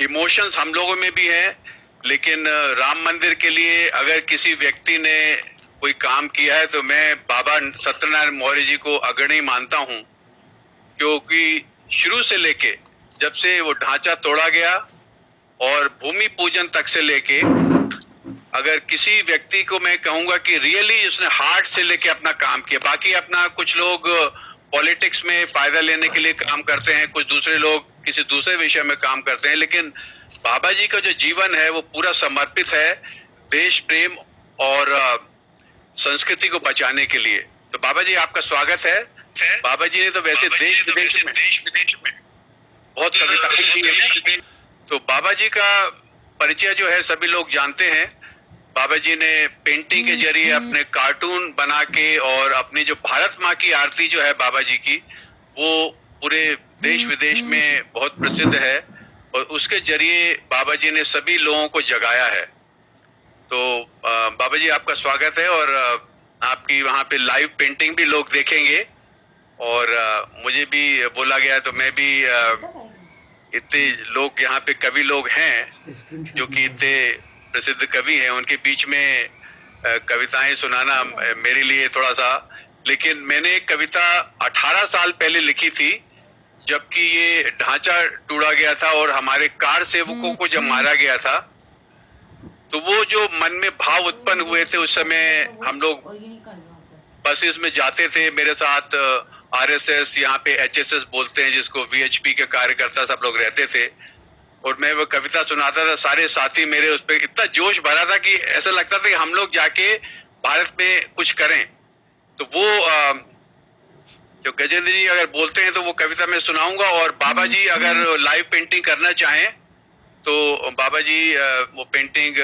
Emotions हम लोगों में भी है, लेकिन राम मंदिर के लिए अगर किसी व्यक्ति ने कोई काम किया है तो मैं बाबा सत्यनारायण मौर्य जी को अग्रणी मानता हूं, क्योंकि शुरू से लेके जब से वो ढांचा तोड़ा गया और भूमि पूजन तक से लेके, अगर किसी व्यक्ति को मैं कहूंगा कि रियली उसने हार्ट से लेके अपना काम किया। बाकी अपना कुछ लोग पॉलिटिक्स में फायदा लेने के लिए काम करते हैं, कुछ दूसरे लोग किसी दूसरे विषय में काम करते हैं, लेकिन बाबा जी का जो जीवन है वो पूरा समर्पित है देश प्रेम और संस्कृति को बचाने के लिए। तो बाबा जी आपका स्वागत है। बाबा जी ने तो वैसे देश विदेश में बहुत कविताएं दी है। तो बाबा जी का परिचय जो है सभी लोग जानते हैं। बाबा जी ने पेंटिंग के जरिए अपने कार्टून बना के और अपनी जो भारत माँ की आरती जो है बाबा जी की, वो पूरे देश विदेश में बहुत प्रसिद्ध है और उसके जरिए बाबा जी ने सभी लोगों को जगाया है। तो बाबा जी आपका स्वागत है और आपकी वहाँ पे लाइव पेंटिंग भी लोग देखेंगे और मुझे भी बोला गया, तो मैं भी इतने लोग यहाँ पे कवि लोग हैं जो कि इतने प्रसिद्ध कवि हैं, उनके बीच में कविताएं सुनाना मेरे लिए थोड़ा सा, लेकिन मैंने एक कविता 18 साल पहले लिखी थी जबकि ये ढांचा टूटा गया था और हमारे कार सेवकों को जब मारा गया था, तो वो जो मन में भाव उत्पन्न हुए थे उस समय हम लोग बसेस में जाते थे, मेरे साथ आरएसएस, यहाँ पे एचएसएस बोलते हैं जिसको, वीएचपी के कार्यकर्ता सब लोग रहते थे और मैं वो कविता सुनाता था। सारे साथी मेरे उस पर इतना जोश भरा था कि ऐसा लगता था कि हम लोग जाके भारत में कुछ करें। तो वो जो गजेंद्र जी अगर बोलते हैं तो वो कविता मैं सुनाऊंगा, और बाबा जी अगर लाइव पेंटिंग करना चाहें तो बाबा जी वो पेंटिंग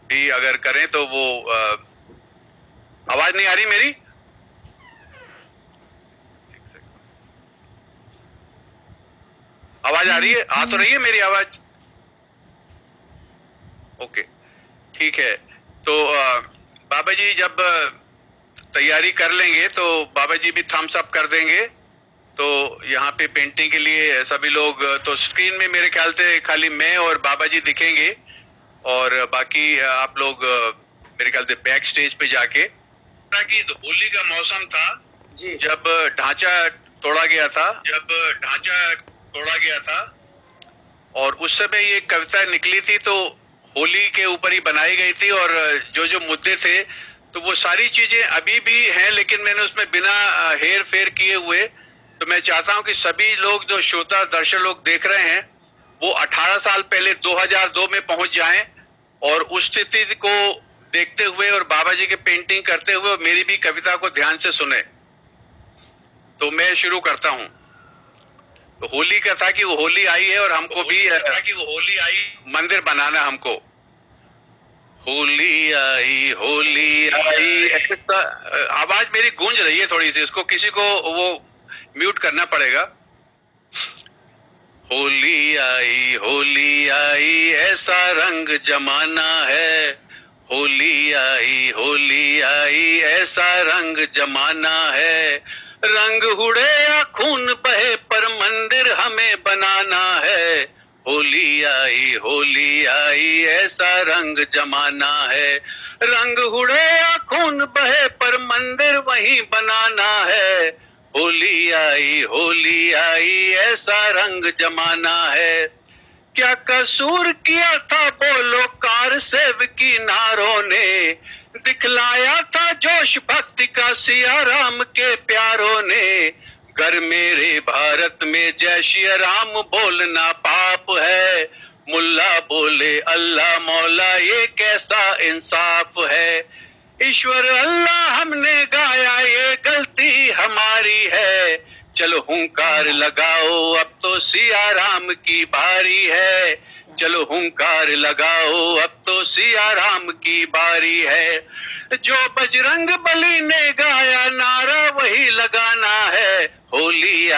भी अगर करें तो वो आवाज नहीं आ रही मेरी? आवाज आ रही है? आ तो रही है मेरी आवाज? ओके, ठीक है। तो बाबा जी जब तैयारी कर लेंगे तो बाबा जी भी थम्स अप कर देंगे। तो यहाँ पे पेंटिंग के लिए सभी लोग, तो स्क्रीन में मेरे ख्याल से खाली मैं और बाबा जी दिखेंगे और बाकी आप लोग मेरे ख्याल से बैक स्टेज पे जाके, ताकि तो होली का मौसम था जी, जब ढांचा तोड़ा गया था और उस समय ये कविता निकली थी, तो होली के ऊपर ही बनाई गई थी और जो जो मुद्दे थे तो वो सारी चीजें अभी भी हैं, लेकिन मैंने उसमें बिना हेर फेर किए हुए, तो मैं चाहता हूं कि सभी लोग जो श्रोता दर्शक लोग देख रहे हैं वो 18 साल पहले 2002 में पहुंच जाएं और उस स्थिति को देखते हुए और बाबा जी के पेंटिंग करते हुए मेरी भी कविता को ध्यान से सुने। तो मैं शुरू करता हूं। तो होली का था कि वो होली आई है और हमको भी मंदिर बनाना हमको। होली आई ऐसा आवाज मेरी गूंज रही है थोड़ी सी, इसको किसी को वो म्यूट करना पड़ेगा। होली आई ऐसा रंग जमाना है, होली आई ऐसा रंग जमाना है, रंग उड़े या खून बहे पर मंदिर हमें बनाना है। होली आई ऐसा रंग जमाना है, रंग उड़े या खून बहे पर मंदिर वहीं बनाना है। होली आई ऐसा रंग जमाना है, क्या कसूर किया था बोलो कार सेवकी नारों ने, दिखलाया था जोश भक्ति का सिया राम के प्यारों ने। घर मेरे भारत में जय श्री राम बोलना पाप है, मुल्ला बोले अल्लाह मौला ये कैसा इंसाफ है। ईश्वर अल्लाह हमने गाया ये गलती हमारी है, चलो हुंकार लगाओ अब तो सिया राम की बारी है, चलो हुंकार लगाओ अब तो सिया राम की बारी है। जो बजरंग बली ने गाया नारा वही लगाना है। होली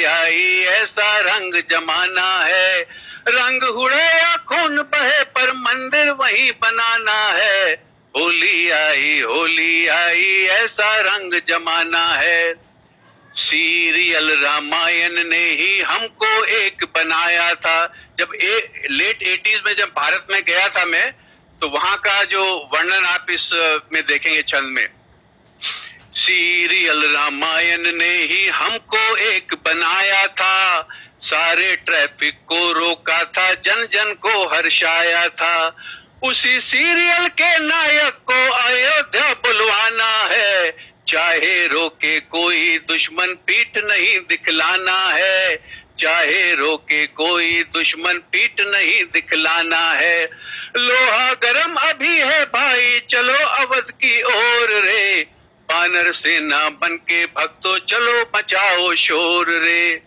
आई ऐसा रंग जमाना है, रंग उड़े या खून बहे पर मंदिर वही बनाना है। होली आई ऐसा रंग जमाना है, सीरियल रामायण ने ही हमको एक बनाया था। जब लेट 80s में जब भारत में गया था मैं, तो वहां का जो वर्णन आप इस में देखेंगे छंद में। सीरियल रामायण ने ही हमको एक बनाया था, सारे ट्रैफिक को रोका था, जन जन को हर्षाया था। उसी सीरियल के नायक को अयोध्या बुलवाना है, चाहे रोके कोई दुश्मन पीठ नहीं दिखलाना है, चाहे रोके कोई दुश्मन पीठ नहीं दिखलाना है। लोहा गरम अभी है भाई, चलो अवध की ओर रे, बानर सेना बन के भक्तों चलो मचाओ शोर रे।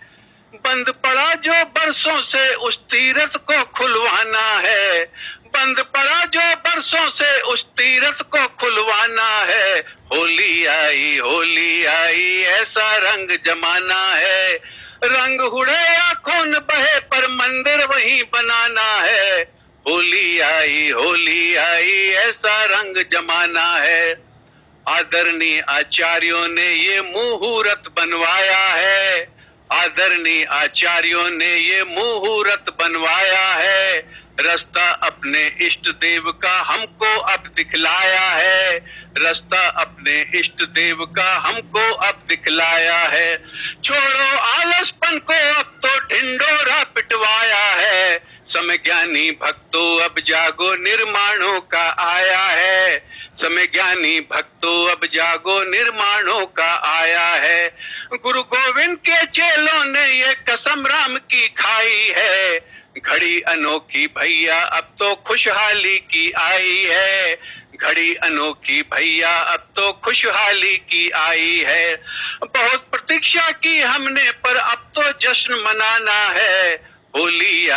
बंद पड़ा जो बरसों से उस तीरथ को खुलवाना है, बंद पड़ा जो बरसों से उस तीरथ को खुलवाना है। होली आई ऐसा रंग जमाना है, रंग उड़े या खून बहे पर मंदिर वहीं बनाना है। होली आई ऐसा रंग जमाना है। आदरणीय आचार्यों ने ये मुहूर्त बनवाया है, आदरणीय आचार्यों ने ये मुहूर्त बनवाया है। रास्ता अपने इष्ट देव का हमको अब दिखलाया है, रास्ता अपने इष्ट देव का हमको अब दिखलाया है। छोड़ो आलसपन को अब तो ढिंडोरा पिटवाया है, समय ज्ञानी भक्तों अब जागो निर्माणों का आया है, समय ज्ञानी भक्तों अब जागो निर्माणों का आया है। गुरु गोविंद के चेलों ने ये कसम राम की खाई है, घड़ी अनोखी भैया अब तो खुशहाली की आई है, घड़ी अनोखी भैया अब तो खुशहाली की आई है। बहुत प्रतीक्षा की हमने पर अब तो जश्न मनाना है। होली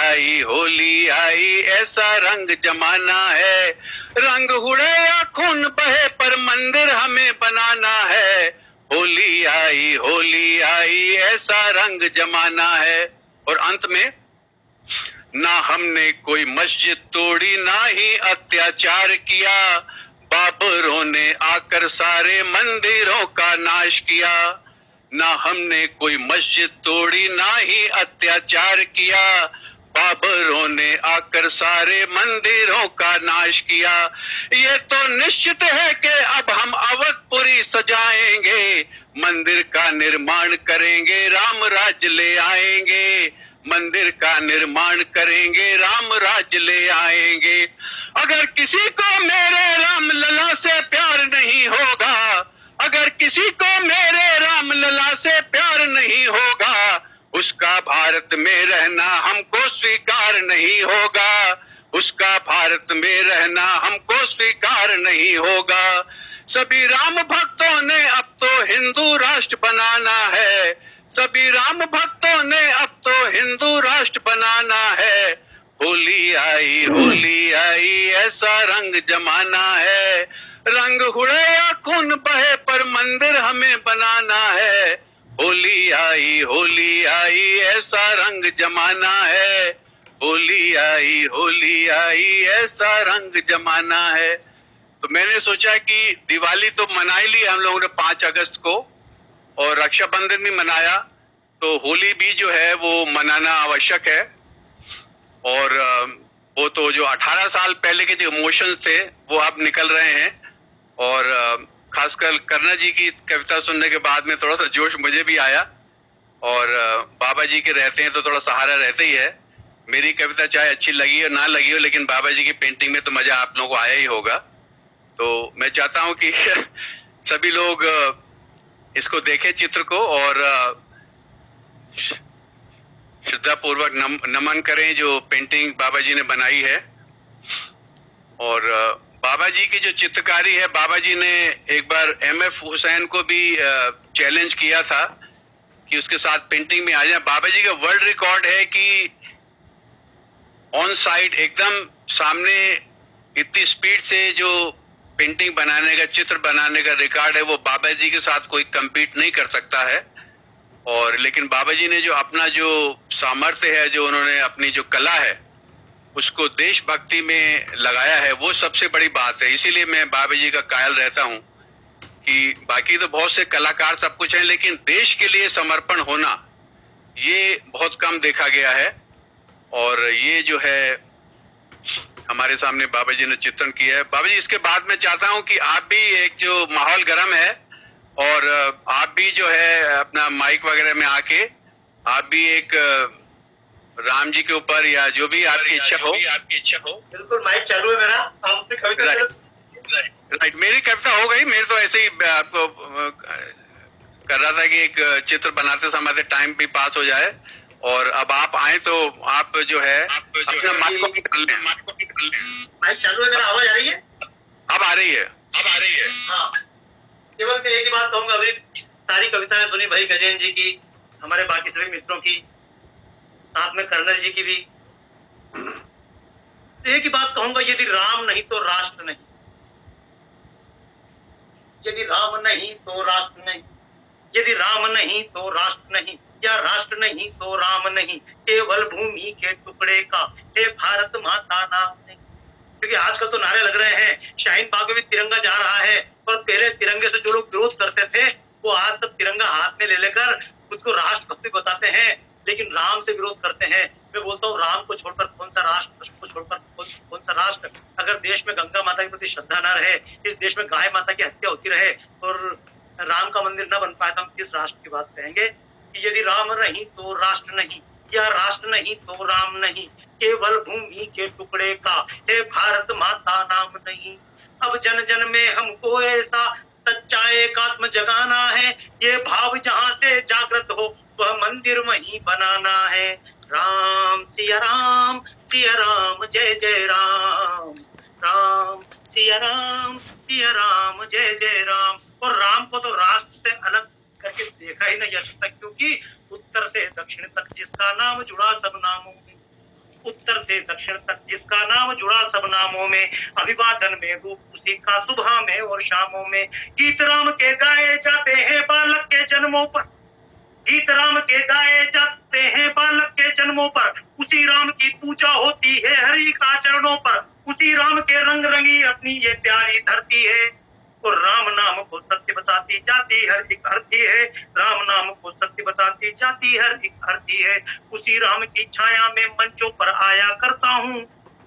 आई ऐसा रंग जमाना है, रंग उड़े या खून बहे पर मंदिर हमें बनाना है। होली आई ऐसा रंग जमाना है। और अंत में, ना हमने कोई मस्जिद तोड़ी ना ही अत्याचार किया, बाबरों ने आकर सारे मंदिरों का नाश किया। ना हमने कोई मस्जिद तोड़ी ना ही अत्याचार किया, बाबरों ने आकर सारे मंदिरों का नाश किया। ये तो निश्चित है कि अब हम अवधपुरी सजाएंगे, मंदिर का निर्माण करेंगे, राम राज्य ले आएंगे, मंदिर का निर्माण करेंगे, राम राज्य ले आएंगे। अगर किसी को मेरे राम लला से प्यार नहीं होगा, अगर किसी को मेरे राम लला से प्यार नहीं होगा, उसका भारत में रहना हमको स्वीकार नहीं होगा, उसका भारत में रहना हमको स्वीकार नहीं होगा। सभी राम भक्तों ने अब तो हिंदू राष्ट्र बनाना है, सभी राम भक्तों ने अब तो हिंदू राष्ट्र बनाना है। होली आई ऐसा रंग जमाना है, रंग उड़े या खून बहे पर मंदिर हमें बनाना है। होली आई ऐसा रंग जमाना है, होली आई ऐसा रंग जमाना है। तो मैंने सोचा कि दिवाली तो मना ही ली हम लोगों ने 5 अगस्त को, और रक्षाबंधन भी मनाया, तो होली भी जो है वो मनाना आवश्यक है। और वो तो जो 18 साल पहले के जो इमोशंस थे वो अब निकल रहे हैं। और खासकर करुणा जी की कविता सुनने के बाद में थोड़ा सा जोश मुझे भी आया, और बाबा जी के रहते हैं तो थोड़ा सहारा रहते ही है। मेरी कविता चाहे अच्छी लगी हो ना लगी हो, लेकिन बाबा जी की पेंटिंग में तो मजा आप लोगों को आया ही होगा। तो मैं चाहता हूं कि सभी लोग इसको देखें चित्र को, और श्रद्धा पूर्वक नमन करें जो पेंटिंग बाबा जी ने बनाई है। और बाबा जी की जो चित्रकारी है, बाबा जी ने एक बार MF हुसैन को भी चैलेंज किया था कि उसके साथ पेंटिंग में आ जाए। बाबा जी का वर्ल्ड रिकॉर्ड है कि ऑन साइट एकदम सामने इतनी स्पीड से जो पेंटिंग बनाने का, चित्र बनाने का रिकॉर्ड है, वो बाबा जी के साथ कोई compete नहीं कर सकता है। और लेकिन बाबा जी ने जो अपना जो सामर्थ्य है, जो उन्होंने अपनी जो कला है उसको देशभक्ति में लगाया है, वो सबसे बड़ी बात है। इसीलिए मैं बाबा जी का कायल रहता हूँ कि बाकी तो बहुत से कलाकार सब कुछ हैं, लेकिन देश के लिए समर्पण होना ये बहुत कम देखा गया है। और ये जो है हमारे सामने बाबा जी ने चित्रण किया है। बाबा जी, इसके बाद मैं चाहता हूं कि आप भी, एक जो माहौल गर्म है, और आप भी जो है अपना माइक वगैरह में आके आप भी एक राम जी के ऊपर या जो भी आपकी इच्छा हो। बिल्कुल, माइक चालू है मेरा। आप अपनी कविता राइट, मेरी कविता हो गई। मेरे तो ऐसे ही आपको कर रहा था कि एक चित्र बनाते समय टाइम भी पास हो जाए। और अब आप आए तो आप जो है अपना माइक को कर लें। माइक चालू है मेरा, आवाज आ रही है? अब आ रही है। हाँ, केवल मैं एक ही बात कहूंगा। अभी सारी कविताएं सुनी भाई गजेंद्र जी की, हमारे बाकी सभी मित्रों की, साथ में कर्नल जी की भी। एक ही बात कहूंगा, यदि राम नहीं तो राष्ट्र नहीं, यदि राम नहीं तो राष्ट्र नहीं, यदि राम नहीं तो राष्ट्र नहीं, या राष्ट्र नहीं तो राम नहीं, केवल भूमि के टुकड़े का हे भारत माता नाम नहीं। क्योंकि आजकल तो नारे लग रहे हैं, शाहीन बाग में भी तिरंगा जा रहा है, और पहले तिरंगे से जो लोग विरोध करते थे वो आज सब तिरंगा हाथ में ले लेकर खुद को राष्ट्रभक्ति बताते हैं, लेकिन राम से विरोध करते हैं। मैं बोलता हूँ, राम को छोड़कर कौन सा राष्ट्र, कृष्ण को छोड़कर कौन सा राष्ट्र। अगर देश में गंगा माता के प्रति श्रद्धा न रहे, इस देश में गाय माता की हत्या होती रहे और राम का मंदिर न बन पाए, तो हम किस राष्ट्र की बात कहेंगे? कि यदि राम नहीं तो राष्ट्र नहीं, या राष्ट्र नहीं तो राम नहीं, केवल भूमि के टुकड़े का हे भारत माता नाम नहीं। अब जन जन में हमको ऐसा सच्चा एकात्म जगाना है, ये भाव जहां से जागृत हो वह मंदिर वहीं बनाना है। राम सिया राम, सिया राम जय जय राम, राम सिया राम, सिया राम जय जय राम। और राम को तो राष्ट्र से अलग करके देखा ही नहीं जा सकता, क्योंकि उत्तर से दक्षिण तक जिसका नाम जुड़ा सब नामों में, उत्तर से दक्षिण तक जिसका नाम जुड़ा सब नामों में, अभिवादन में रूप उसी का सुबह में और शामों में। गीत राम के गाए जाते हैं बालक के जन्मों पर, गीत राम के गाए जाते हैं बालक के जन्मों पर, उसी राम की पूजा होती है हरि का चरणों पर, उसी राम के रंग रंगी अपनी ये प्यारी धरती है। और राम नाम को सत्य बताती जाती हर एक अर्थी है, राम नाम को सत्य बताती जाती हर एक अर्थी है। उसी राम की छाया में मंचों पर आया करता हूँ,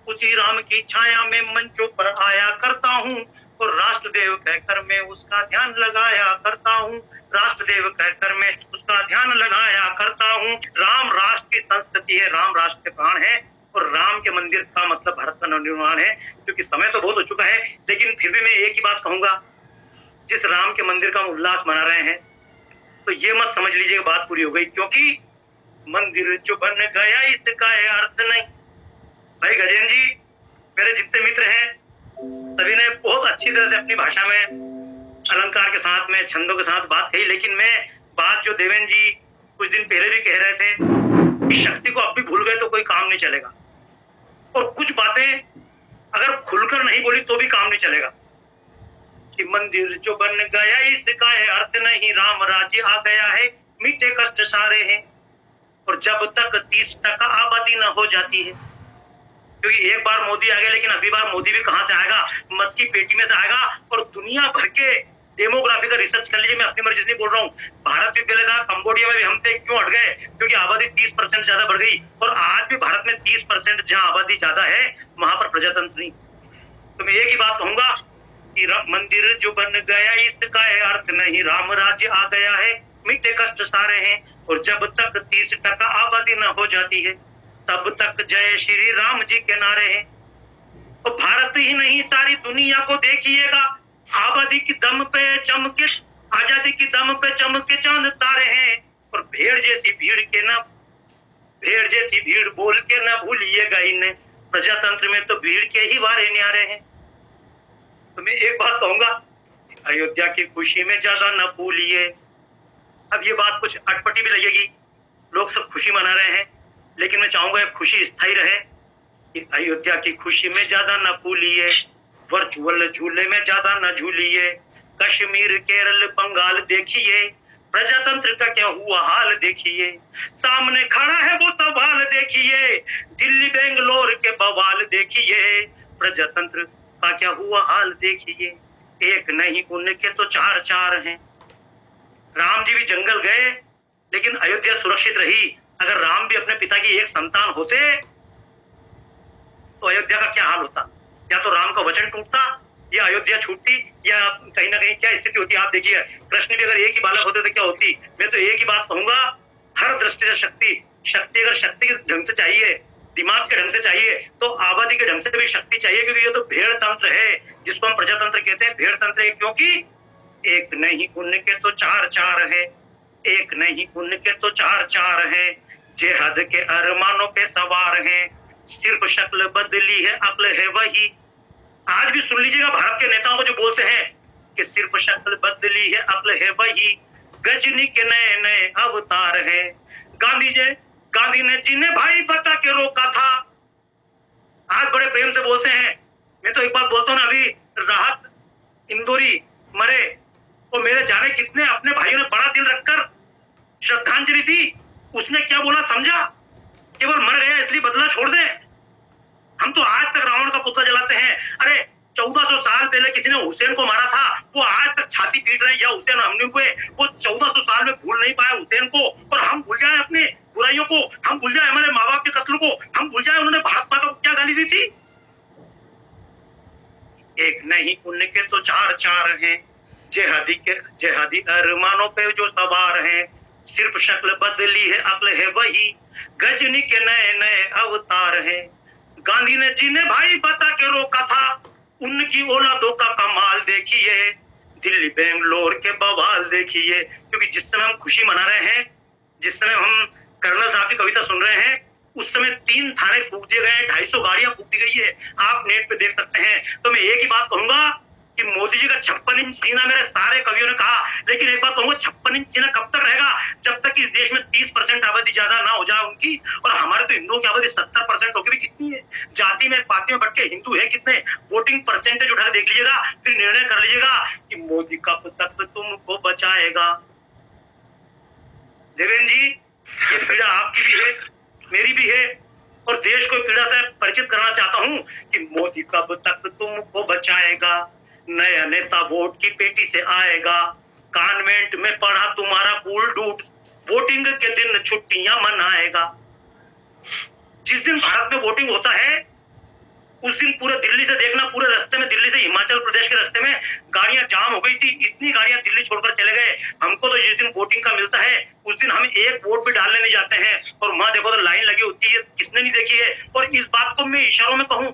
उसी राम की छाया में मंचों पर आया करता हूँ, और राष्ट्रदेव कहकर मैं उसका ध्यान लगाया करता हूँ, राष्ट्रदेव कहकर मैं उसका ध्यान लगाया करता हूँ। राम राष्ट्र की संस्कृति है, राम राष्ट्र के प्राण है, और राम के मंदिर का मतलब भारत का नवनिर्माण है। क्योंकि समय तो बहुत हो चुका है, लेकिन फिर भी मैं एक ही बात कहूंगा, जिस राम के मंदिर का हम उल्लास मना रहे हैं, तो ये मत समझ लीजिए बात पूरी हो गई, क्योंकि मंदिर जो बन गया इसका अर्थ नहीं। भाई गजेंद्र जी, मेरे जितने मित्र हैं सभी ने बहुत अच्छी तरह से अपनी भाषा में अलंकार के साथ में छंदों के साथ बात कही, लेकिन मैं बात जो देवेंद्र जी कुछ दिन पहले भी कह रहे थे कि शक्ति को अब भी भूल गए तो कोई काम नहीं चलेगा, और कुछ बातें अगर खुलकर नहीं बोली तो भी काम नहीं चलेगा। कि मंदिर जो बन गया इसका अर्थ नहीं, राम राज्य आ गया है मीठे कष्ट सारे हैं, और जब तक 30% आबादी न हो जाती है, क्योंकि एक बार मोदी आ गया, लेकिन अभी बार मोदी भी कहां से आएगा, मत की पेटी में से आएगा। और दुनिया भर के डेमोग्राफी का रिसर्च कर लीजिए, मैं अपनी मर्जी से नहीं बोल रहा हूँ। भारत भी पहले था, कंबोडिया में भी हम थे, क्यों हट गए? क्योंकि आबादी 30% ज्यादा बढ़ गई, और आज भी भारत में 30% जहां आबादी ज्यादा है वहां पर प्रजातंत्र नहीं। तो मैं एक ही बात कहूंगा कि मंदिर जो बन गया इसका अर्थ नहीं, राम राज्य आ गया है मीठे कष्ट सारे हैं, और जब तक 30% आबादी न हो जाती है तब तक जय श्री राम जी के नारे हैं। तो भारत ही नहीं सारी दुनिया को देखिएगा, आबादी की दम पे चमके, आजादी की दम पे चमके चांद तारे हैं, और भेड़ जैसी भीड़ बोल के न भूलिएगा इन्हें, प्रजातंत्र में तो भीड़ के ही वारे न्यारे हैं। तो मैं एक बात कहूंगा, अयोध्या की खुशी में ज्यादा न भूलिए। अब ये बात कुछ अटपटी भी लगेगी, लोग सब खुशी मना रहे हैं, लेकिन मैं चाहूंगा खुशी स्थायी रहे। कि अयोध्या की खुशी में ज्यादा न भूलिए, वर्चुअल झूले में ज्यादा न झूलिए, कश्मीर केरल बंगाल देखिए, प्रजातंत्र का क्या हुआ हाल देखिए, सामने खड़ा है वो सवाल देखिए, दिल्ली बेंगलोर के बवाल देखिए, प्रजातंत्र का क्या हुआ हाल देखिए। एक नहीं उनके तो चार चार हैं। राम जी भी जंगल गए लेकिन अयोध्या सुरक्षित रही। अगर राम भी अपने पिता की एक संतान होते तो अयोध्या का क्या हाल होता? या तो राम का वचन टूटता या अयोध्या छूटती या कहीं ना कहीं क्या स्थिति होती। आप देखिए कृष्ण भी अगर एक ही बालक होते तो क्या होती। मैं तो एक ही बात कहूंगा, हर दृष्टि से शक्ति शक्ति अगर शक्ति के ढंग से चाहिए, दिमाग के ढंग से चाहिए तो आबादी के ढंग से भी शक्ति चाहिए, क्योंकि ये तो भेड़ तंत्र है जिसको हम प्रजातंत्र कहते हैं। भेड़ तंत्र है क्योंकि एक नहीं उनके तो चार चार है, एक नहीं उनके तो चार चार है, जेहद के अरमानों पे सवार हैं, सिर्फ शक्ल बदली है अक्ल है वही। आज भी सुन लीजिएगा भारत के नेताओं को जो बोलते हैं कि सिर्फ शक्ल बदली है अक्ल है वही, गजनी के नए नए अवतार हैं। गांधी ने जिन्हें भाई बता के रोका था, आज बड़े प्रेम से बोलते हैं। मैं तो एक बात बोलता हूँ ना, अभी राहत इंदौरी मरे तो मेरे जाने कितने अपने भाइयों ने बड़ा दिल रखकर श्रद्धांजलि दी। उसने क्या बोला समझा? केवल मर गया इसलिए बदला छोड़ दे। हम तो आज तक रावण का पुतला जलाते हैं। अरे 1400 साल पहले किसी ने हुसैन को मारा था, वो आज तक छाती पीट रहे हैं या हुसैन हमने हुए। वो 1400 साल में भूल नहीं पाया हुसैन को, और हम भूल जाए अपने बुराइयों को, हम भूल जाए हमारे माँ बाप के कत्ल को, हम भूल जाए उन्होंने भारत माता को क्या गाली दी थी। एक नहीं उनके तो चार चार हैं, जेहादी अरमानों पे जो सवार हैं, सिर्फ शक्ल बदली है अक्ल है वही, गजनी के नए नए अवतार हैं। गांधी ने जिन्हें भाई बता के रोका था, उनकी औलादों का कमाल देखिए, दिल्ली बेंगलोर के बवाल देखिए। क्योंकि जिस समय हम खुशी मना रहे हैं, जिस समय हम कर्नल साहब की कविता सुन रहे हैं, उस समय 3 थाने फूक दिए गए, 250 गाड़ियां फूक दी गई है। आप नेट पे देख सकते हैं। तो मैं एक ही बात कहूंगा कि मोदी जी का 56 इंच सीना मेरे सारे कवियों ने कहा, लेकिन एक बात कहूंगा, 56 इंच सीना कब तक रहेगा? जब तक इस देश में 30% आबादी ज्यादा ना हो जाए उनकी। और हमारे तो हिंदुओं की आबादी 70% होगी भी कितनी है। जाति में पाति में बट के हिंदू है कितने? वोटिंग परसेंटेज उठा देख लीजिएगा, फिर निर्णय कर लीजिएगा कि मोदी कब तक तुमको बचाएगा। देवेंद्र जी, ये पीड़ा आपकी भी है, मेरी भी है, और देश को पीड़ा से परिचित करना चाहता हूं कि मोदी कब तक तुमको बचाएगा। नया नेता वोट की पेटी से आएगा, कॉन्वेंट में पढ़ा तुम्हारा कूल डूड, वोटिंग के दिन छुट्टियां मनाएगा। जिस दिन भारत में वोटिंग होता है उस दिन पूरे दिल्ली से देखना, पूरे रास्ते में दिल्ली से हिमाचल प्रदेश के रास्ते में गाड़ियां जाम हो गई थी। इतनी गाड़ियां दिल्ली छोड़कर चले गए। हमको तो जिस दिन वोटिंग का मिलता है उस दिन हम एक वोट भी डालने नहीं जाते हैं, और वहां देखो तो लाइन लगी होती है। किसने नहीं देखी है? और इस बात को मैं इशारों में कहूं,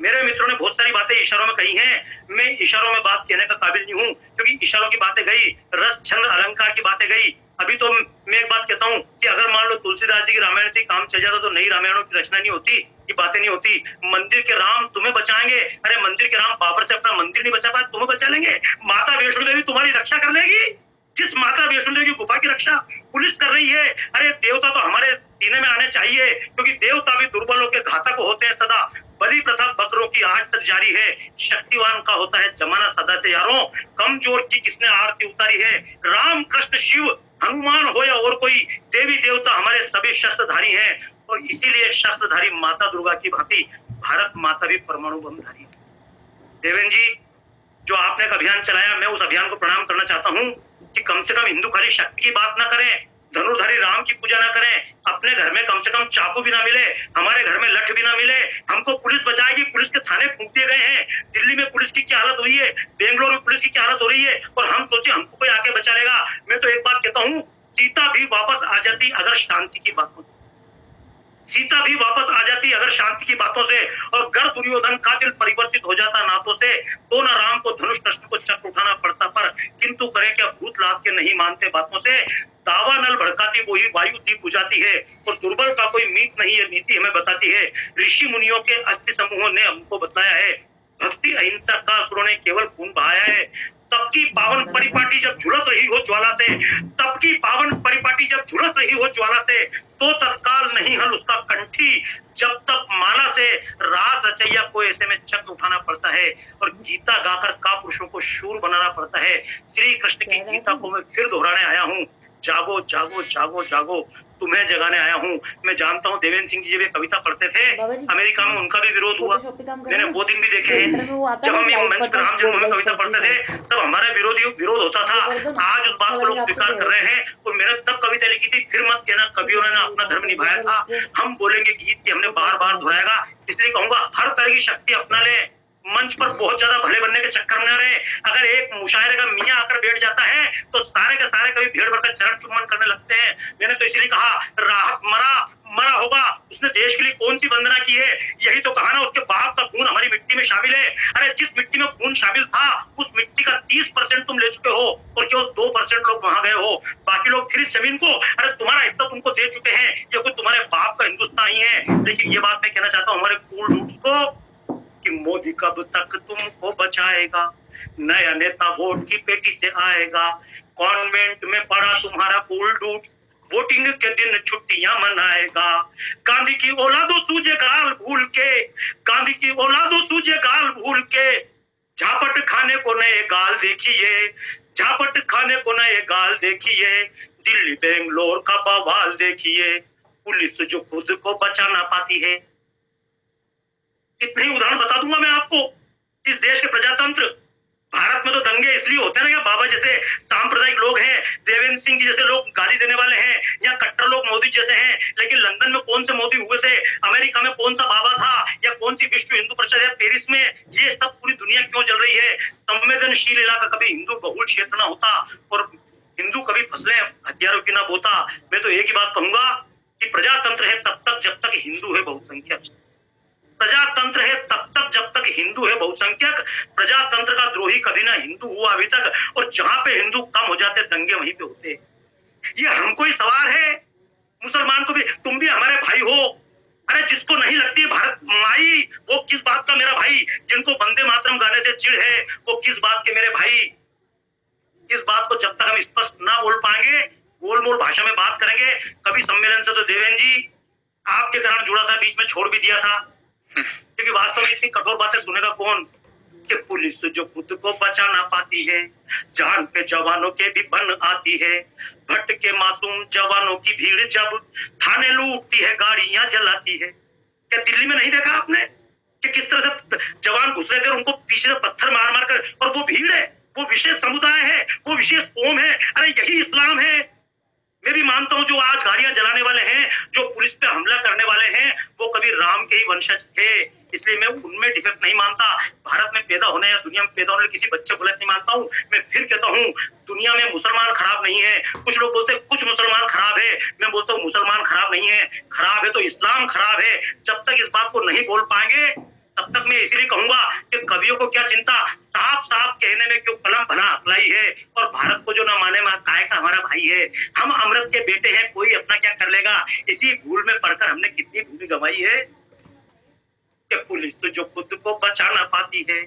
मेरे मित्रों ने बहुत सारी बातें इशारों में कही हैं, मैं इशारों में बात कहने का काबिल नहीं हूं, क्योंकि इशारों की बातें गई, रस छंद अलंकार की बातें गई। अभी तो मैं एक बात कहता हूं कि अगर मान लो तुलसीदास जी की रामायण से काम चल जाता तो नई रामायणों की रचना नहीं होती, ये बातें नहीं होती। मंदिर के राम तुम्हें बचाएंगे, अरे मंदिर के राम बाबर से अपना मंदिर नहीं बचा पाए, तुम्हें बचा लेंगे। माता वैष्णो देवी तुम्हारी रक्षा कर लेगी, जिस माता वैष्णो देवी की गुफा की रक्षा पुलिस कर रही है। अरे देवता तो हमारे सीने में आने चाहिए, क्योंकि देवता भी दुर्बलों के घातक होते हैं सदा। बलि प्रथा बकरों की आज तक जारी है, शक्तिवान का होता है जमाना सदा से यारों, कमजोर की किसने आरती उतारी है। राम कृष्ण शिव हनुमान हो या और कोई, देवी देवता हमारे सभी शस्त्रधारी हैं, और इसीलिए शस्त्रधारी माता दुर्गा की भांति भारत माता भी परमाणु बमधारी है। देवेंद्र जी, जो आपने एक अभियान चलाया, मैं उस अभियान को प्रणाम करना चाहता हूं कि कम से कम हिंदू खाली शक्ति की बात ना करें, धनुर्धारी राम की पूजा ना करें, अपने घर में कम से कम चाकू भी ना मिले, हमारे घर में लठ भी ना मिले। हमको पुलिस बचाएगी, पुलिस के थाने फूंक दिए गए हैं। दिल्ली में पुलिस की क्या हालत हुई है, बेंगलोर में पुलिस की क्या हालत हो रही है, और हम सोचे हमको कोई आके बचा लेगा। मैं तो एक बात कहता हूँ, सीता भी वापस आ जाती अगर शांति की बात होती, सीता भी वापस आ जाती अगर शांति की बातों से, और गर दुर्योधन का दिल परिवर्तित हो जाता नातों से, तो न राम को धनुष कृष्ण को चक्र उठाना पड़ता। पर किंतु करे क्या, भूत लाद के नहीं मानते बातों से, दावा नल भड़काती वही वायु दीप बुझाती है, और दुर्बल का कोई मीत नहीं है, नीति हमें बताती है। ऋषि मुनियों के अस्थि समूहों ने हमको बताया है, भक्ति अहिंसा का असुरों ने केवल खून बहाया है। तब की पावन परिपाटी जब झुलस रही हो ज्वाला से, तब की पावन परिपाटी जब झुलस रही हो ज्वाला से, तो तत्काल नहीं हल उसका कंठी, जब तक माला से रास रचैया को ऐसे में चक्र उठाना पड़ता है, और गीता गाकर का पुरुषों को शूर बनाना पड़ता है। श्री कृष्ण की गीता को मैं फिर दोहराने आया हूँ, जागो जागो जागो जागो, तुम्हें जगाने आया हूँ। मैं जानता हूँ देवेंद्र सिंह जी जब ये कविता पढ़ते थे बाबा जी अमेरिका में उनका भी विरोध हुआ, फोटोशॉप पे काम कर मैंने रहे वो दिन भी देखे थिएटर हैं। में वो आता जब है हम ना ये लाइट मंच पर पड़ता है राम बोर्ड जन्मभूमि लाइट कविता पड़ती पढ़ते है थे तब हमारा विरोध होता था। वो कर दो ना आज उस बात अच्छा को लोग लगेगा आपके स्वीकार कर चेहरे रहे से हैं और मैंने तब कविता लिखी थी, फिर मत कहना कवियों ने अपना धर्म निभाया था। हम बोलेंगे गीत की हमने बार बार दोहराएगा, इसलिए कहूंगा हर तरह की शक्ति अपना ले, मंच पर बहुत ज्यादा भले बनने के चक्कर में न रहे। अगर एक मुशायरे का मियां आकर बैठ जाता है तो सारे के सारे कभी भीड़ भरकर चरण चुम्बन करने लगते हैं। मैंने तो इसलिए कहा राहत मरा होगा, उसने देश के लिए कौन सी वंदना की है, यही तो कहा ना उसके बाप का खून हमारी मिट्टी में शामिल है। अरे जिस मिट्टी में खून शामिल था उस मिट्टी का 30% तुम ले चुके हो और केवल 2% लोग वहां गए हो, बाकी लोग फिर इस जमीन को, अरे तुम्हारा हिस्सा तुमको दे चुके हैं। ये कोई तुम्हारे बाप का हिंदुस्तान ही है। लेकिन ये बात मैं कहना चाहता हूँ हमारे कूल रूट्स को कि मोदी कब तक तुमको बचाएगा, नया नेता वोट की पेटी से आएगा, कॉन्वेंट में पड़ा तुम्हारा कूल डूट, वोटिंग के दिन छुट्टियां मनाएगा, गांधी की औलादों सूझे गाल भूल के, गांधी की औलादों सूझे गाल भूल के, झापट खाने को नए गाल देखिए, झापट खाने को नए गाल देखिए, दिल्ली बेंगलोर का बवाल देखिए, पुलिस जो खुद को बचा ना पाती है। इतने ही उदाहरण बता दूंगा मैं आपको। इस देश के प्रजातंत्र, भारत में तो दंगे इसलिए होते हैं ना, बाबा जैसे सांप्रदायिक लोग हैं, देवेंद्र सिंह जी जैसे लोग गाली देने वाले हैं, या कट्टर लोग मोदी जैसे हैं। लेकिन लंदन में कौन से मोदी हुए थे, अमेरिका में कौन सा बाबा था, या कौन सी विश्व हिंदू परिषद या पेरिस में, ये सब पूरी दुनिया क्यों चल रही है। संवेदनशील इलाका कभी हिंदू बहुल क्षेत्र ना होता और हिंदू कभी फसलें हथियारों की ना बोता। मैं तो एक ही बात कहूंगा कि प्रजातंत्र है तब तक जब तक हिंदू है बहुसंख्यक, प्रजातंत्र है तब तक जब तक हिंदू है बहुसंख्यक। प्रजातंत्र का द्रोही कभी ना हिंदू हुआ अभी तक, और जहां पे हिंदू कम हो जाते दंगे वहीं पे होते। ये हमको ही सवार है, मुसलमान को भी, तुम भी हमारे भाई हो। अरे जिसको नहीं लगती है भारत माई वो किस बात का मेरा भाई, जिनको वंदे मातरम गाने से चिढ़ है वो किस बात के मेरे भाई। इस बात को जब तक हम स्पष्ट ना बोल पाएंगे, गोलमोल भाषा में बात करेंगे। कभी सम्मेलन से तो देवेंद्र जी आपके कारण जुड़ा था, बीच में छोड़ भी दिया था, क्योंकि वास्तव में इतनी कठोर बातें सुनेगा कौन कि पुलिस जो खुद को बचा ना पाती है, जान पे जवानों के भी बन आती है, भटके मासूम जवानों की भीड़ जब थाने लूटती है गाड़ियां जलाती है। क्या दिल्ली में नहीं देखा आपने कि किस तरह से जवान घुस रहे थे, उनको पीछे से पत्थर मार मार कर, और वो भीड़ है, वो विशेष समुदाय है, वो विशेष कौम है। अरे यही इस्लाम है। मैं भी मानता हूं जो आज गाड़ियां जलाने वाले हैं, जो पुलिस पे हमला करने वाले हैं, वो कभी राम के ही वंशज थे, इसलिए मैं उनमें डिफेक्ट नहीं मानता। भारत में पैदा होने या दुनिया में पैदा होने किसी बच्चे को गलत नहीं मानता हूं। मैं फिर कहता हूं दुनिया में मुसलमान खराब नहीं है। कुछ लोग बोलते हैं कुछ मुसलमान खराब है, मैं बोलता हूँ मुसलमान खराब नहीं है, खराब है तो इस्लाम खराब है। जब तक इस बात को नहीं बोल पाएंगे तब तक मैं इसीलिए कहूंगा कि कवियों को क्या चिंता, साफ साफ कहने में क्यों कलम भना अप्लाई है, और भारत को जो ना माने काय का हमारा भाई है। हम अमृत के बेटे हैं, कोई अपना क्या कर लेगा। इसी भूल में पढ़कर हमने कितनी भूमि गंवाई है कि पुलिस जो खुद को बचा ना पाती है,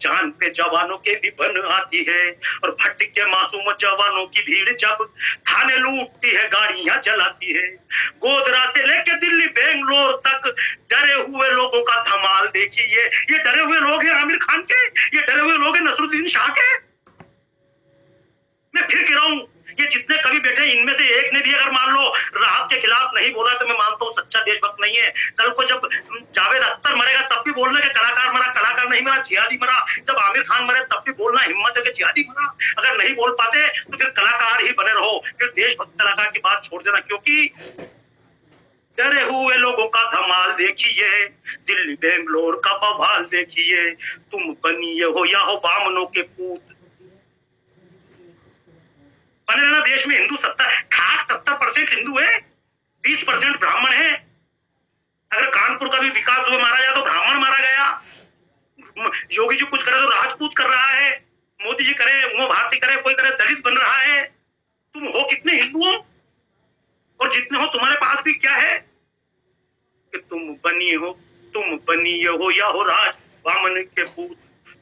जान पे जवानों के भी बन आती है, और भटके मासूम जवानों की भीड़ जब थाने लूटती है गाड़ियां जलाती है, गोधरा से लेके दिल्ली बेंगलोर तक डरे हुए लोगों का धमाल देखिए। ये डरे हुए लोग हैं आमिर खान के, ये डरे हुए लोग हैं नसरुद्दीन शाह के। मैं फिर कह रहा हूं ये जितने कवि बैठे इनमें से एक ने भी अगर मान लो राहत के खिलाफ नहीं बोला तो मैं मानता हूँ सच्चा देशभक्त नहीं है। कल को जब जावेद अख्तर मरेगा तब भी बोलना कि कलाकार मरा, कलाकार नहीं मरा, जिहादी मरा। जब आमिर खान मरे तब भी बोलना हिम्मत है कि जिहादी मरा। अगर नहीं बोल पाते तो फिर कलाकार ही बने रहो, फिर देशभक्त कलाकार की बात छोड़ देना। क्योंकि डरे हुए लोगों का धमाल देखिए, दिल्ली बेंगलोर का बवाल देखिए, तुम बनिए हो या हो बामनों के पूत। बने रहना देश में हिंदू 70% हिंदू है, 20% ब्राह्मण है। अगर कानपुर का भी विकास हुआ मारा जाए तो ब्राह्मण मारा गया। योगी जी कुछ करे तो राजपूत कर रहा है, मोदी जी करे, उमा भारती करे, कोई करे दलित बन रहा है। तुम हो कितने हिंदू हो, और जितने हो तुम्हारे पास भी क्या है कि तुम बनिए हो या हो राज बामन के पूत,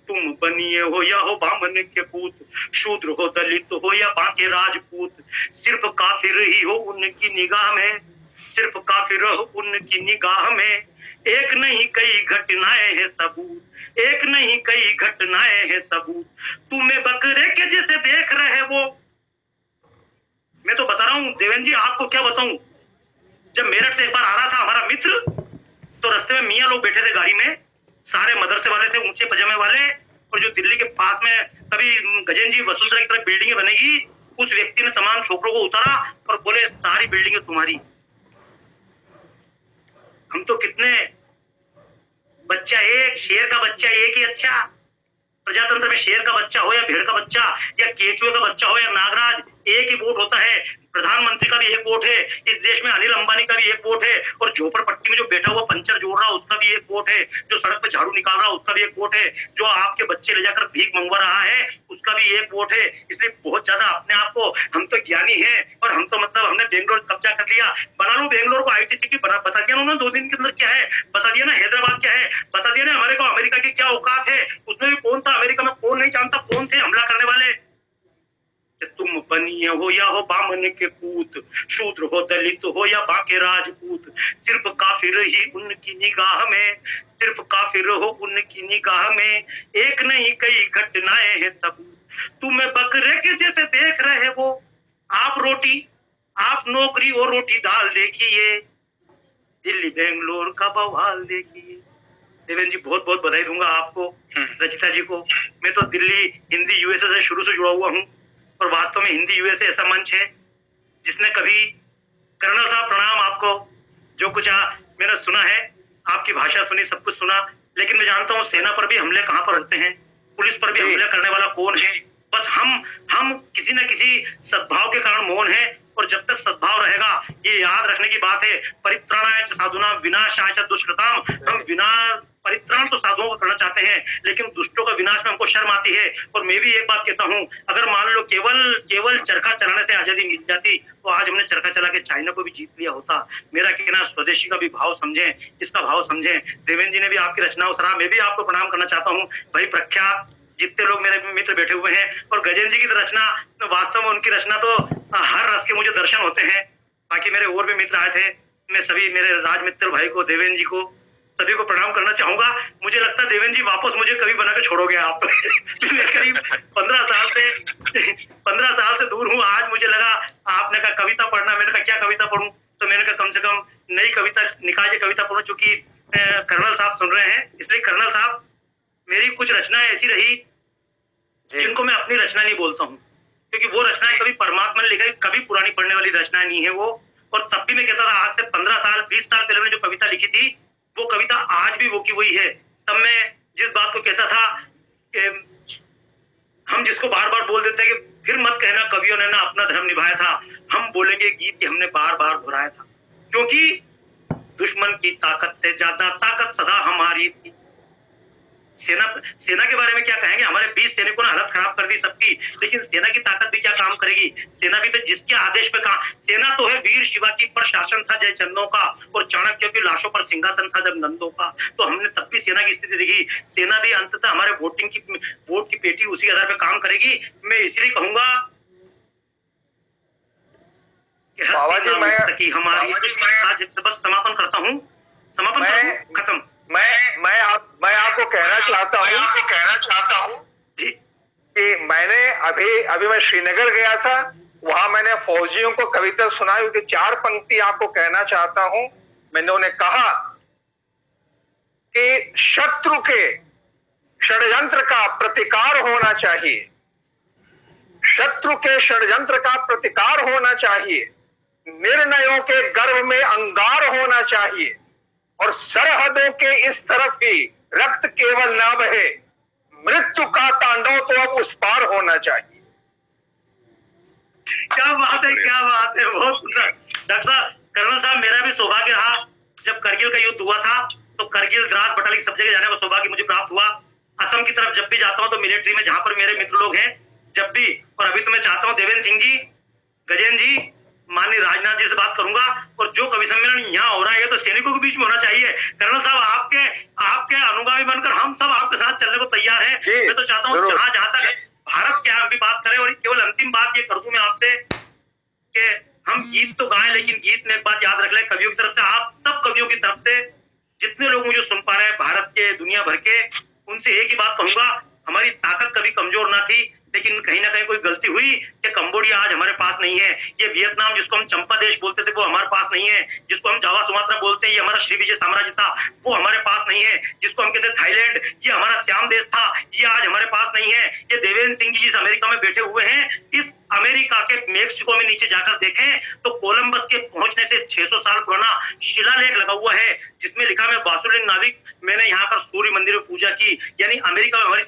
तुम बनिए हो या हो बामन के पूत, शूद्र हो दलित हो या बाकी राजपूत, सिर्फ काफिर ही हो उनकी निगाह में, सिर्फ काफिर हो उनकी निगाह में। एक नहीं कई घटनाएं हैं सबूत, एक नहीं कई घटनाएं हैं सबूत, तुम्हें बकरे के जैसे देख रहे वो। मैं तो बता रहा हूँ देवेंद्र जी, आपको क्या बताऊं, जब मेरठ से एक बार आ रहा था हमारा मित्र, तो रास्ते में मियाँ लोग बैठे थे गाड़ी में, सारे मदरसे वाले थे, ऊंचे पजामे वाले, और जो दिल्ली के पास में कभी गजेंद्र जी वसुंधरा की तरफ बिल्डिंगें बनेगी, उस व्यक्ति ने तमाम छोकरों को उतारा और बोले सारी बिल्डिंगें तुम्हारी। हम तो कितने, बच्चा एक, शेर का बच्चा एक ही अच्छा। प्रजातंत्र में शेर का बच्चा हो या भेड़ का बच्चा या केचुए का बच्चा हो या नागराज, एक ही वोट होता है। प्रधानमंत्री का भी एक वोट है, इस देश में अनिल अंबानी का भी एक वोट है, और झोपड़पट्टी में जो बैठा हुआ पंचर जोड़ रहा उसका भी एक वोट है, जो सड़क पे झाड़ू निकाल रहा उसका भी एक वोट है, जो आपके बच्चे ले जाकर भीख मंगवा रहा है उसका भी एक वोट है। इसलिए बहुत ज्यादा अपने आप को, हम तो ज्ञानी हैं और हम तो मतलब हमने बेंगलोर कब्जा कर लिया, बना लो बेंगलोर को आईटी सिटी, बता दिया उन्होंने 2 दिन के अंदर क्या है, बता दिया ना हैदराबाद क्या है, बता दिया ना हमारे को अमेरिका की क्या औकात है। उसमें भी कौन था अमेरिका में, कौन नहीं जानता कौन थे हमला करने वाले। तुम बनिए हो या हो बामन के पूत, शूद्र हो दलित हो या बाके राजपूत, सिर्फ काफिर ही उनकी निगाह में, सिर्फ काफिर हो उनकी निगाह में, एक नहीं कई घटनाएं हैं सब, तुम्हें बकरे के जैसे देख रहे हो, आप रोटी आप नौकरी और रोटी दाल देखिए, दिल्ली बेंगलोर का बवाल देखिए। देवेंद्र जी बहुत बहुत बधाई दूंगा आपको, रचिता जी को। मैं तो दिल्ली हिंदी यूएसए से शुरू से जुड़ा हुआ हूँ, और वास्तव में हिंदी यूएसए ऐसा मंच है जिसने कभी, कर्नल साहब प्रणाम आपको, जो कुछ मैंने सुना है, आपकी भाषा सुनी, सब कुछ सुना, लेकिन मैं जानता हूँ सेना पर भी हमले कहाँ पर होते हैं, पुलिस पर भी हमले करने वाला कौन है। बस हम किसी न किसी सद्भाव के कारण मौन है, और जब तक सद्भाव रहेगा, ये याद रखने की बात है, परित्राणाय च साधूनां विनाशाय च दुष्कृताम। हम विना परित्राण तो साधुओं को करना चाहते हैं, लेकिन दुष्टों का विनाश में हमको शर्म आती है। और मैं भी एक बात कहता हूँ, अगर मान लो केवल चरखा चलाने से आजादी मिल जाती, तो आज हमने चरखा चला के चाइना को भी जीत लिया होता। मेरा कहना, स्वदेशी का भी भाव समझें, इसका भाव समझें। देवेंद्र जी ने भी आपकी रचनाओं सराहा, मैं भी आपको प्रणाम करना चाहता हूँ भाई। प्रख्यात जितने लोग मेरे मित्र बैठे हुए हैं, और गजेंद्र जी की रचना, वास्तव में उनकी रचना तो हर रस के मुझे दर्शन होते हैं। बाकी मेरे और भी मित्र आए थे, मैं सभी मेरे राज मित्र भाई को, देवेंद्र जी को, सभी को प्रणाम करना चाहूंगा। मुझे लगता है देवेंद्र जी वापस मुझे कभी बना के छोड़ोगे आप। मैं करीब 15 साल से दूर हूँ। आज मुझे लगा, आपने कहा कविता पढ़ना, मैंने कहा क्या कविता पढ़ूं, तो मैंने कहा कम से कम नई कविता निकाल के कविता पढ़ूं, चूंकि कर्नल साहब सुन रहे हैं। इसलिए कर्नल साहब, मेरी कुछ रचनाएं ऐसी रही जिनको मैं अपनी रचना नहीं बोलता हूँ, क्योंकि वो रचनाएं कभी परमात्मा ने लिखा, कभी पुरानी पढ़ने वाली रचनाएं नहीं है वो। और तब भी मैं कहता था, आज से 15 साल 20 साल पहले मैंने जो कविता लिखी थी, वो कविता आज भी वो की वही है। तब मैं जिस बात को कहता था कि हम जिसको बार बार बोल देते हैं कि फिर मत कहना कवियों ने ना अपना धर्म निभाया था, हम बोलेंगे गीत कि हमने बार बार दोहराया था, क्योंकि दुश्मन की ताकत से ज्यादा ताकत सदा हमारी थी। सेना के बारे में क्या कहेंगे, हमारे 20 सैनिकों ने हालत खराब कर दी सबकी, लेकिन सेना की ताकत भी क्या काम करेगी। सेना भी तो जिसके आदेश पे काम, सेना तो है वीर शिवा की पर शासन था जय चंदों का, और चाणक्य की लाशों पर सिंहासन था जब नंदों का। तो हमने तब भी सेना की स्थिति देखी। सेना भी अंततः हमारे वोट की पेटी उसी आधार पे काम करेगी। मैं इसलिए कहूंगा कि हमारी बस समापन करता हूँ, खत्म। मैं आपको कहना चाहता हूँ कि मैंने अभी मैं श्रीनगर गया था, वहां मैंने फौजियों को कविता सुनाई, उनकी 4 पंक्ति आपको कहना चाहता हूं। मैंने उन्हें कहा कि शत्रु के षड्यंत्र का प्रतिकार होना चाहिए, शत्रु के षड्यंत्र का प्रतिकार होना चाहिए, निर्णयों के गर्भ में अंगार होना चाहिए, और सरहदों के इस तरफ ही रक्त केवल ना बहे, मृत्यु का तांडव तो अब उस पार होना चाहिए। क्या बात है, क्या बात है, बहुत सुंदर। डॉक्टर साहब, कर्नल साहब, मेरा भी सौभाग्य रहा, जब करगिल का युद्ध हुआ था तो करगिल, द्रास, बटालियन सब जगह जाने का सौभाग्य मुझे प्राप्त हुआ। असम की तरफ जब भी जाता हूँ तो मिलिट्री में, जहां पर मेरे मित्र लोग हैं, जब भी, और अभी तो मैं चाहता हूँ देवेंद्र सिंह जी, गजेंद्र जी, माननीय राजनाथ जी से बात करूंगा, और जो कवि सम्मेलन यहाँ हो रहा है तो सैनिकों के बीच में होना चाहिए। कर्नल साहब, आपके अनुगामी बनकर हम सब आपके साथ चलने को तैयार हैं। मैं तो चाहता हूँ जहां तक भारत के हम भी बात करें, और केवल अंतिम बात ये कर दूं मैं आपसे कि हम गीत तो गाएं, लेकिन गीत में एक बात याद रख लें, कवियों की तरफ से, आप सब कवियों की तरफ से, जितने लोग मुझे सुन पा रहे हैं भारत के, दुनिया भर के, उनसे एक ही बात कहूंगा, हमारी ताकत कभी कमजोर ना थी, लेकिन कहीं ना कहीं कोई गलती हुई कि कंबोडिया आज हमारे पास नहीं है, ये वियतनाम जिसको हम चंपा देश बोलते थे वो हमारे पास नहीं है, जिसको हम जावा सुमात्रा बोलते हैं ये हमारा श्री विजय साम्राज्य था वो हमारे पास नहीं है, जिसको हम कहते हैं थाईलैंड ये हमारा श्याम देश था ये आज हमारे पास नहीं है। ये देवेंद्र सिंह जी जिस अमेरिका में बैठे हुए हैं, इस अमेरिका के मेक्सिको में नीचे जाकर देखें तो कोलंबस के पहुंचने से 600 साल पुराना शिलालेख लगा हुआ है जिसमें लिखा है वासुदेव नाविक मैंने यहाँ पर सूर्य मंदिर में पूजा की। यानी अमेरिका में हमारी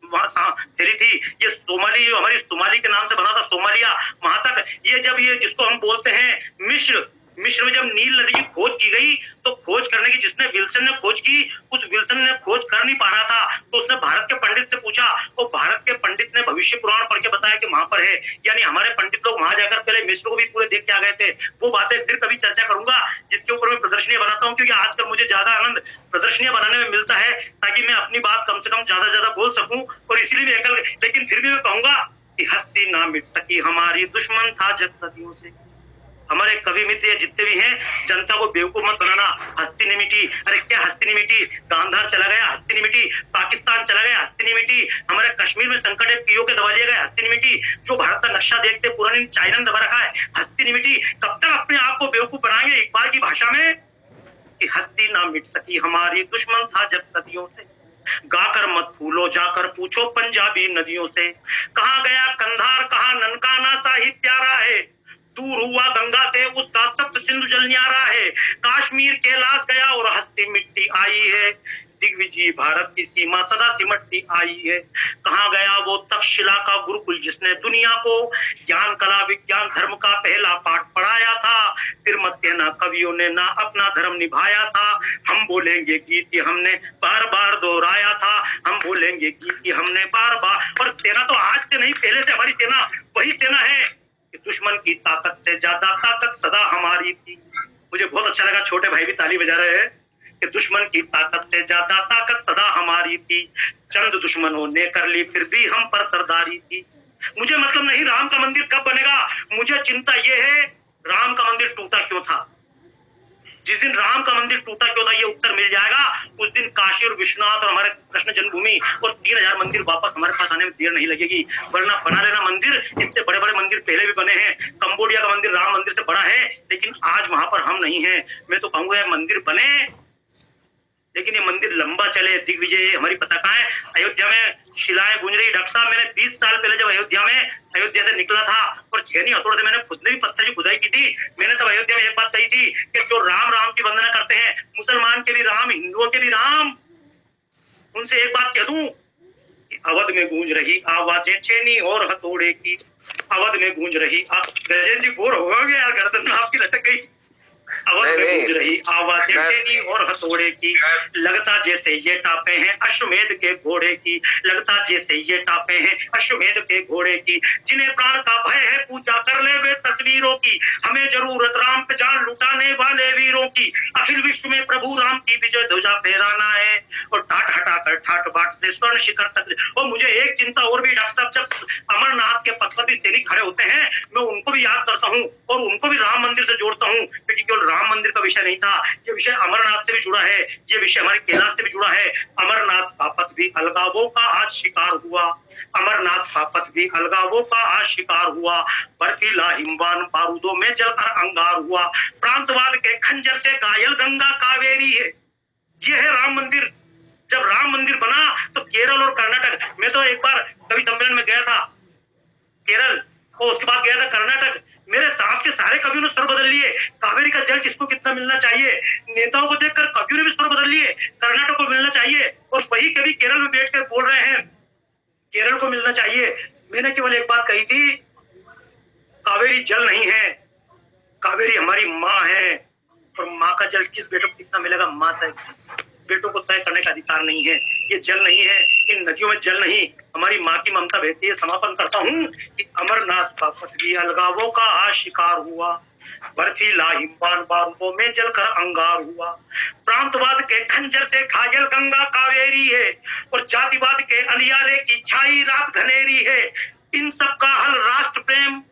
फैली थी। ये सोमाली जो हमारी सोमाली के नाम से बना था सोमालिया, वहां तक ये जब ये जिसको हम बोलते हैं मिस्र में जब नील नदी की खोज की गई तो खोज करने की जिसने विल्सन ने खोज की उस विल्सन ने खोज कर नहीं पा रहा था तो उसने भारत के पंडित से पूछा तो भारत के पंडित ने भविष्य पुराण पढ़ के बताया कि वहां पर है। यानी हमारे पंडित लोग वहां जाकर पहले मिस्र को भी पूरे देख के आ गए थे। वो बातें फिर कभी चर्चा करूंगा जिसके ऊपर मैं प्रदर्शनी बनाता हूँ, क्योंकि आजकल मुझे ज्यादा आनंद प्रदर्शनियां बनाने में मिलता है ताकि मैं अपनी बात कम से कम ज्यादा बोल सकूं। और इसीलिए लेकिन फिर भी मैं कहूंगा कि हस्ती ना मिट सकी हमारी दुश्मन था जग सदियों से। हमारे कवि मित्र जितने भी हैं जनता को बेवकूफ मत बनाना। हस्ती नहीं मिटी, अरे क्या हस्ती नहीं मिटी, गांधार चला गया हस्ती नहीं मिटी, पाकिस्तान चला गया हस्ती नहीं मिटी, हमारे कश्मीर में संकट है पीओ के दबा लिया गया हस्ती नहीं मिटी, जो भारत का नक्शा देखते पुरानी चाइना ने दबा रखा है हस्ती नहीं मिटी। कब तक अपने आप को बेवकूफ बनाएंगे इकबाल की भाषा में कि हस्ती ना मिट सकी हमारी दुश्मन था जब सदियों से। गाकर मत फूलो जाकर पूछो पंजाबी नदियों से, कहाँ गया कंधार कहाँ ननकाना साहित्य प्यारा है, दूर हुआ गंगा से उसका सप्त सिंधु जल न्यारा है, काश्मीर कैलाश गया और हस्ती मिट्टी आई है, दिग्विजयी भारत की सीमा सदा सिमटती आई है। कहाँ गया वो तक्षशिला का गुरुकुल जिसने दुनिया को ज्ञान कला विज्ञान धर्म का पहला पाठ पढ़ाया था, फिर मत कहना कवियों ने ना अपना धर्म निभाया था, हम बोलेंगे गीत की हमने बार बार दोहराया था, हम बोलेंगे गीत की हमने बार बार। और सेना तो आज से नहीं पहले से हमारी सेना वही सेना है कि दुश्मन की ताकत से ज्यादा ताकत सदा हमारी थी। मुझे बहुत अच्छा लगा, छोटे भाई भी ताली बजा रहे हैं कि दुश्मन की ताकत से ज्यादा ताकत सदा हमारी थी, चंद दुश्मनों ने कर ली फिर भी हम पर सरदारी थी। मुझे मतलब नहीं राम का मंदिर कब बनेगा, मुझे चिंता ये है राम का मंदिर टूटा क्यों था। जिस दिन राम का मंदिर टूटा क्यों था ये उत्तर मिल जाएगा उस दिन काशी और विश्वनाथ और हमारे कृष्ण जन्मभूमि और 3000 मंदिर वापस हमारे पास आने में देर नहीं लगेगी। वरना बना लेना मंदिर, इससे बड़े बड़े मंदिर पहले भी बने हैं। कंबोडिया का मंदिर राम मंदिर से बड़ा है लेकिन आज वहां पर हम नहीं है। मैं तो कहूंगा मंदिर बने लेकिन ये मंदिर लंबा चले। दिग्विजय हमारी पताकाएं अयोध्या में शिलाएं गूंज रही। डॉक्टर साहब मैंने 20 साल पहले जब अयोध्या से निकला था और छेनी हथौड़े से मैंने खुद ने भी पत्थर की खुदाई की थी, मैंने तब अयोध्या में एक बात कही थी कि जो राम की वंदना करते हैं, मुसलमान के भी राम हिंदुओं के भी राम, उनसे एक बात कह दूं, अवध में गूंज रही आवाजें छेनी और हथौड़े की, अवध में गूंज रही गजेंद्र जी बोर हो गए यार, गर्दन आपकी लटक गई। अवध में गूंज रही आवाजें छेनी और हथौड़े की, लगता जैसे ये टापे हैं अश्वमेध के घोड़े की, लगता जैसे ये टापे हैं अश्वमेध के घोड़े की, जिन्हें प्राण का भय है पूजा कर ले वे तस्वीरों की, हमें जरूरत राम पे जान लुटाने वाले वीरों की, अखिल विश्व में प्रभु राम की विजय ध्वजा फहराना है और ठाट हटाकर ठाट बाट से स्वर्ण शिखर तक। और मुझे एक चिंता और भी डॉक्टर साहब, जब अमरनाथ के पथ पर भी सैनिक खड़े होते हैं मैं उनको भी याद करता हूँ और उनको भी राम मंदिर से जोड़ता हूँ, क्योंकि केवल राम मंदिर का विषय नहीं था, ये विषय अमरनाथ से भी जुड़ा है, ये विषय हमारे कैलाश से भी जुड़ा है। अमरनाथ का पथ भी अलगावों का आज शिकार हुआ, अमरनाथ का पथ भी अलगावों का आज शिकार हुआ, बर्फीला हिमवान बारूदों में जलकर अंगार हुआ, प्रांतवाद के खंजर से घायल गंगा कावेरी है। ये है राम मंदिर। जब राम मंदिर बना तो केरल और कर्नाटक, मैं तो एक बार कवि सम्मेलन में गया था केरल और उसके बाद गया था कर्नाटक, मेरे साथ के सारे कवियों ने स्वर बदल लिए, कावेरी का जल किसको कितना मिलना चाहिए, नेताओं को देखकर कवियों ने भी स्वर बदल लिए, कर्नाटक को मिलना चाहिए, और वही कवि केरल में बैठकर बोल रहे हैं केरल को मिलना चाहिए। मैंने केवल एक बात कही थी, कावेरी जल नहीं है, कावेरी हमारी माँ है, और माँ का जल किस बेटों को कितना मिलेगा माँ तय, बेटों को तय करने का अधिकार नहीं है। ये जल नहीं है, इन नदियों में जल नहीं, हमारी माँ की ममता बहती है। समापन करता हूँ कि अमरनाथ का पथ भी अलगावों का आज शिकार हुआ, बर्फीला हिमवान बारूदों में जलकर अंगार हुआ, प्रांतवाद के खंजर से घायल गंगा कावेरी है और जातिवाद के अलियारे की छाई रात घनेरी है। इन सब का हल राष्ट्र प्रेम,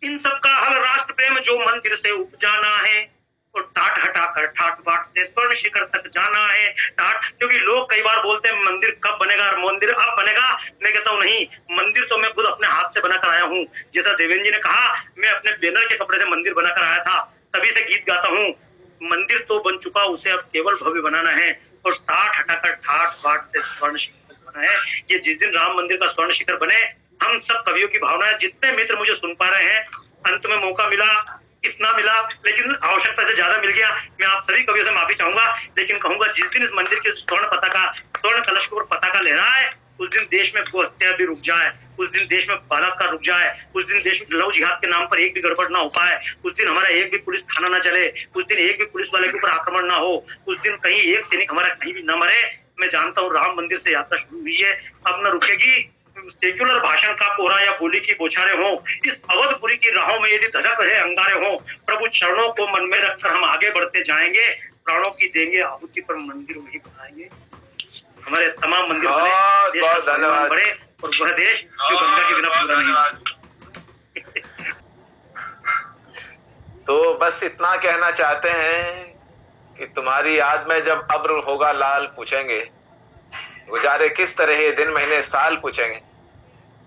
इन सब का हल राष्ट्र प्रेम जो मंदिर से उपजाना है और टाट हटाकर ठाट बाट से स्वर्ण शिखर तक जाना है। टाट, क्योंकि लोग कई बार बोलते हैं मंदिर कब बनेगा, मंदिर अब बनेगा? मैं कहता हूँ नहीं, मंदिर तो मैं खुद अपने हाथ से बनाकर आया हूँ। जैसा देवेंद्र जी ने कहा, मैं अपने बैनर के कपड़े से मंदिर बनाकर आया था, तभी से गीत गाता हूँ। मंदिर तो बन चुका, उसे अब केवल भव्य बनाना है और ठाठ हटाकर ठाठ बाट से स्वर्ण शिखर बना है। ये जिस दिन राम मंदिर का स्वर्ण शिखर बने, हम सब कवियों की भावना है। जितने मित्र मुझे सुन पा रहे हैं, अंत में मौका मिला, इतना मिला, लेकिन आवश्यकता से ज्यादा मिल गया। मैं आप सभी कवियों से माफी चाहूंगा, लेकिन कहूंगा जिस दिन इस मंदिर के स्वर्ण कलश के ऊपर पताका लहराए, उस दिन देश में गो हत्या भी रुक जाए, उस दिन देश में बलात्कार रुक जाए, उस दिन देश में लव जिहाद के नाम पर एक भी गड़बड़ ना हो पाए, उस दिन हमारा एक भी पुलिस थाना ना चले, उस दिन एक भी पुलिस वाले के ऊपर आक्रमण ना हो, उस दिन कहीं एक सैनिक हमारा कहीं भी न मरे। मैं जानता हूँ राम मंदिर से यात्रा शुरू हुई है, अब न रुकेगी। सेक्युलर भाषण का कोहरा या बोली की बौछारें हो, इस अवधपुरी की राहों में यदि धधक रहे अंगारे हो, प्रभु चरणों को मन में रखकर हम आगे बढ़ते जाएंगे, प्राणों की देंगे आहुति पर मंदिर वही बनाएंगे। हमारे तमाम मंदिर बने, देश का धन्यवाद बढ़े और वह देश जो गंगा के बिना पूरा नहीं। तो बस इतना कहना चाहते हैं कि तुम्हारी याद में जब अब्र होगा लाल पूछेंगे, गुजारे किस तरह ये दिन महीने साल पूछेंगे।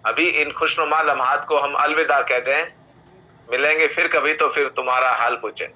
अभी इन खुशनुमा लम्हात को हम अलविदा कह दें, मिलेंगे फिर कभी तो फिर तुम्हारा हाल पूछें।